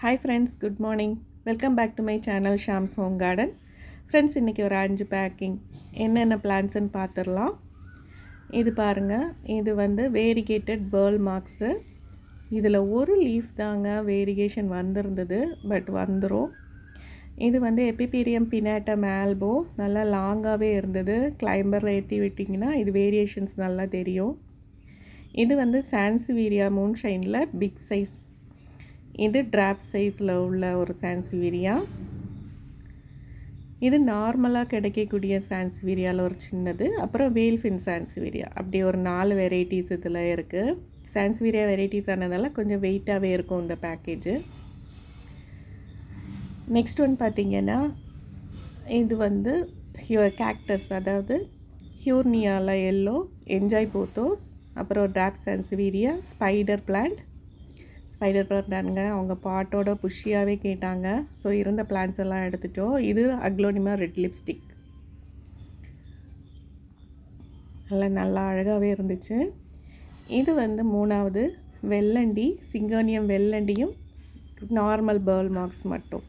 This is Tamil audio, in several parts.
Hi friends, good morning. Welcome back to my channel Sham's Home Garden. Friends, இன்னைக்கு ஒரு 5 பேக்கிங் என்னென்ன பிளான்ட்ஸ்னு பார்த்துடலாம். இது பாருங்க, இது வந்து வேரிகேட்டட் பேர்ல் மார்க்ஸு. இதில் ஒரு லீஃப் தாங்க வேரிகேஷன் வந்திருந்தது, பட் வந்துடும். இது வந்து எபிபீரியம் பினாட்டம் ஆல்போ, நல்லா லாங்காகவே இருந்தது. கிளைம்பரில் ஏற்றி விட்டிங்கன்னா இது வேரியேஷன்ஸ் நல்லா தெரியும். இது வந்து சான்சிவீரியா மூன்ஷைனில் பிக் சைஸ். இது டிராப் சைஸில் உள்ள ஒரு சான்சிவீரியா. இது நார்மலாக கிடைக்கக்கூடிய சான்சிவீரியாவில் ஒரு சின்னது. அப்புறம் வேல்ஃபின் சான்சிவீரியா, அப்படி ஒரு 4 வெரைட்டிஸ் இதில் இருக்குது. சான்சிவீரியா வெரைட்டிஸ் ஆனதால கொஞ்சம் வெயிட்டாகவே இருக்கும் இந்த பேக்கேஜு. நெக்ஸ்ட் ஒன் பார்த்திங்கன்னா, இது வந்து கேக்டஸ், அதாவது ஹியூர்னியாவில் எல்லோ, என்ஜாய் போத்தோஸ், அப்புறம் டிராப் சான்சிவீரியா, ஸ்பைடர் பிளான்ட் பிளான்ட்ங்க. அவங்க பாட்டோட புஷ்ஷியாகவே கேட்டாங்க. ஸோ இருந்த பிளான்ட்ஸ் எல்லாம் எடுத்துட்டோம். இது அக்லோனிமா ரெட் லிப்ஸ்டிக், நல்லா அழகாகவே இருந்துச்சு. இது வந்து 3வது வெள்ளண்டி, சிங்கோனியம் வெள்ளண்டியும் நார்மல் பேர்ல் மார்க்ஸ் மட்டும்.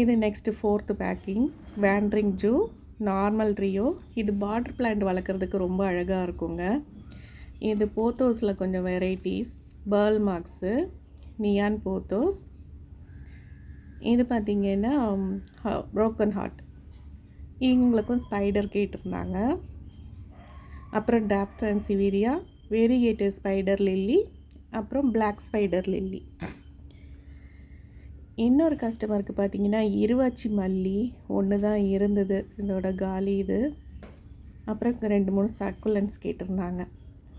இது next 4th packing wandering Jew, normal rhoeo. இது பார்டர் பிளான்ட் வளர்க்குறதுக்கு ரொம்ப அழகாக இருக்குங்க. இது போத்தோஸில் கொஞ்சம் varieties, pearl marks, neon pothos. இது பார்த்திங்கன்னா ப்ரோக்கன் ஹார்ட், இவங்களுக்கும் ஸ்பைடர் கேட்டிருந்தாங்க. அப்புறம் top sansevieria, variegated spider lily, அப்புறம் பிளாக் ஸ்பைடர் லில்லி. இன்னொரு கஸ்டமருக்கு பார்த்திங்கன்னா இருவாச்சி மல்லி ஒன்று தான் இருந்தது, இதோட காலி இது. அப்புறம் 2-3 சக்குலன்ஸ் கேட்டிருந்தாங்க.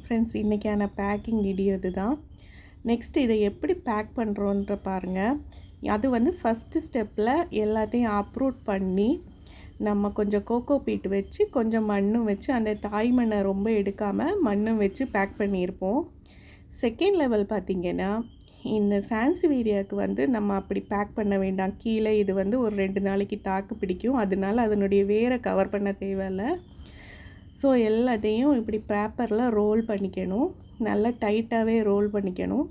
ஃப்ரெண்ட்ஸ், இன்றைக்கான பேக்கிங் வீடியோ இது தான். நெக்ஸ்ட்டு இதை எப்படி பேக் பண்ணுறோன்ற பாருங்கள். அது வந்து ஃபஸ்ட்டு ஸ்டெப்பில் எல்லாத்தையும் அப்ரூட் பண்ணி நம்ம கொஞ்சம் கோகோ பீட் வச்சு கொஞ்சம் மண்ணும் வச்சு, அந்த தாய் மண்ணை ரொம்ப எடுக்காமல் மண்ணும் வச்சு பேக் பண்ணியிருப்போம். செகண்ட் லெவல் பார்த்திங்கன்னா, இந்த சான்சிவீரியாவுக்கு வந்து நம்ம அப்படி பேக் பண்ண வேண்டாம். கீழே இது வந்து ஒரு 2 நாளைக்கு தாக்கு பிடிக்கும், அதனால அதனுடைய வேரை கவர் பண்ண தேவையில்லை. ஸோ எல்லாத்தையும் இப்படி பேப்பரில் ரோல் பண்ணிக்கணும். நல்லா டைட்டாகவே ரோல் பண்ணிக்கணும்.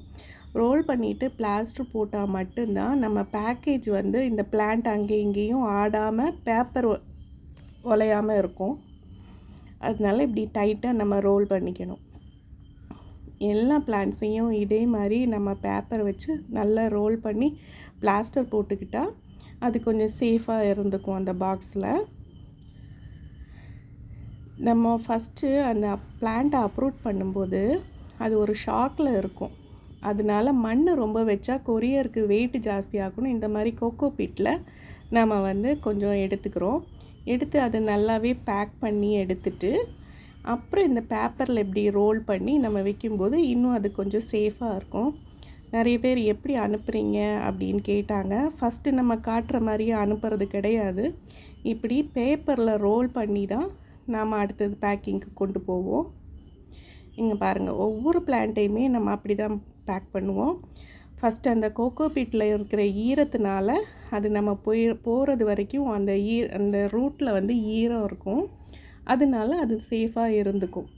ரோல் பண்ணிவிட்டு பிளாஸ்டர் போட்டால் மட்டும்தான் நம்ம பேக்கேஜ் வந்து இந்த பிளான்ட் அங்கேயும் இங்கேயும் ஆடாமல் பேப்பர் உலையாமல் இருக்கும். அதனால இப்படி டைட்டாக நம்ம ரோல் பண்ணிக்கணும். எல்லா பிளான்ட்ஸையும் இதே மாதிரி நம்ம பேப்பர் வச்சு நல்லா ரோல் பண்ணி பிளாஸ்டர் போட்டுக்கிட்டால் அது கொஞ்சம் சேஃபாக இருந்துக்கும் அந்த பாக்ஸில். நம்ம ஃபஸ்ட்டு அந்த பிளான்ட்டை அப்ரூட் பண்ணும்போது அது ஒரு ஷாக்கில் இருக்கும். அதனால மண் ரொம்ப வச்சா கொரியருக்கு வெயிட் ஜாஸ்தியாகணும். இந்த மாதிரி கோகோ பீட்டில் நம்ம வந்து கொஞ்சம் எடுத்துக்கிறோம். எடுத்து அதை நல்லாவே பேக் பண்ணி எடுத்துட்டு அப்புறம் இந்த பேப்பரில் இப்படி ரோல் பண்ணி நம்ம வைக்கும்போது இன்னும் அது கொஞ்சம் சேஃபாக இருக்கும். நிறைய பேர் எப்படி அனுப்புகிறீங்க அப்படின்னு கேட்டாங்க. ஃபஸ்ட்டு நம்ம காட்டுற மாதிரியே அனுப்புறது கிடையாது. இப்படி பேப்பரில் ரோல் பண்ணி தான் நாம் அடுத்தது பேக்கிங்க்கு கொண்டு போவோம். இங்கே பாருங்கள், ஒவ்வொரு பிளான்ட்டையுமே நம்ம அப்படி தான் பேக் பண்ணுவோம். ஃபஸ்ட்டு அந்த கோகோ பீட்டில் இருக்கிற ஈரத்தினால அது நம்ம போகிறது வரைக்கும் அந்த ரூட்டில் வந்து ஈரம் இருக்கும். அதனால அது சேஃபாக இருந்துக்கும்.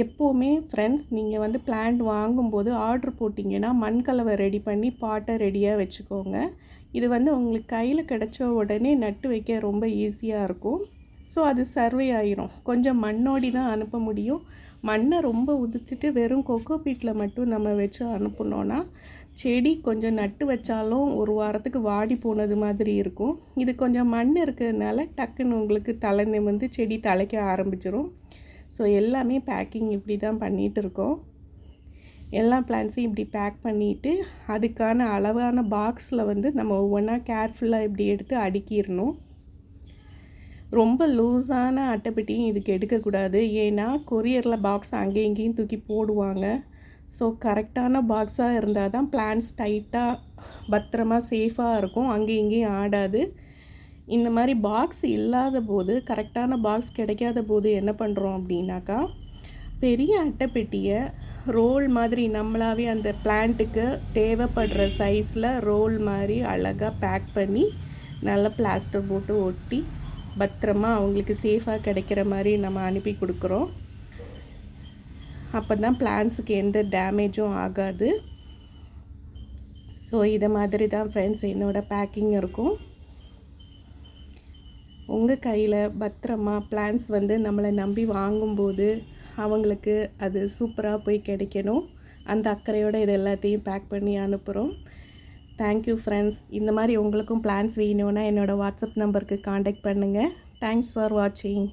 எப்போவுமே ஃப்ரெண்ட்ஸ், நீங்கள் வந்து பிளான்ட் வாங்கும்போது ஆர்டர் போட்டிங்கன்னா மண்கலவை ரெடி பண்ணி பாட்டை ரெடியாக வச்சுக்கோங்க. இது வந்து உங்களுக்கு கையில் கிடச்ச உடனே நட்டு வைக்க ரொம்ப ஈஸியாக இருக்கும். ஸோ அது சர்வே ஆயிரும். கொஞ்சம் மண்ணோடி தான் அனுப்ப முடியும். மண்ணை ரொம்ப உதுத்துட்டு வெறும் கொக்கோ பீட்டில் மட்டும் நம்ம வச்சு அனுப்புனோன்னா செடி கொஞ்சம் நட்டு வச்சாலும் ஒரு வாரத்துக்கு வாடி போனது மாதிரி இருக்கும். இது கொஞ்சம் மண் இருக்கிறதுனால டக்குன்னு உங்களுக்கு தலை நிமிர்ந்து செடி தலைக்க ஆரம்பிச்சிடும். ஸோ எல்லாமே பேக்கிங் இப்படி தான் பண்ணிகிட்டு இருக்கோம். எல்லா பிளான்ட்ஸையும் இப்படி பேக் பண்ணிவிட்டு அதுக்கான அளவான பாக்ஸில் வந்து நம்ம ஒவ்வொன்றா கேர்ஃபுல்லாக இப்படி எடுத்து அடுக்கிடணும். ரொம்ப லூஸான அட்டைப்பெட்டியும் இதுக்கு எடுக்கக்கூடாது. ஏன்னா கொரியரில் பாக்ஸ் அங்கேயும் இங்கேயும் தூக்கி போடுவாங்க. ஸோ கரெக்டான பாக்ஸாக இருந்தால் தான் பிளான்ட்ஸ் டைட்டாக பத்திரமா சேஃபாக இருக்கும், அங்கேயும் இங்கேயும் ஆடாது. இந்த மாதிரி பாக்ஸ் இல்லாத போது, கரெக்டான பாக்ஸ் கிடைக்காத போது என்ன பண்ணுறோம் அப்படின்னாக்கா, பெரிய அட்டைப்பெட்டியை ரோல் மாதிரி நம்மளாவே அந்த பிளான்ட்டுக்கு தேவைப்படுற சைஸில் ரோல் மாதிரி அழகாக பேக் பண்ணி நல்லா பிளாஸ்டர் போட்டு ஒட்டி பத்திரமா அவங்களுக்கு சேஃபாக கிடைக்கிற மாதிரி நம்ம அனுப்பி கொடுக்குறோம். அப்போ தான் பிளான்ஸுக்கு எந்த டேமேஜும் ஆகாது. ஸோ இதை மாதிரி தான் ஃப்ரெண்ட்ஸ் என்னோடய பேக்கிங் இருக்கும். உங்கள் கையில் பத்திரமா பிளான்ஸ் வந்து நம்மளை நம்பி வாங்கும்போது அவங்களுக்கு அது சூப்பராக போய் கிடைக்கணும். அந்த அக்கறையோடு இது எல்லாத்தையும் பேக் பண்ணி அனுப்புகிறோம். Thank you friends. இந்த மாதிரி உங்களுக்கும் பிளான்ஸ் வேணும்னா என்னோடய வாட்ஸ்அப் நம்பருக்கு காண்டாக்ட் பண்ணுங்கள். தேங்க்ஸ் ஃபார் வாட்சிங்.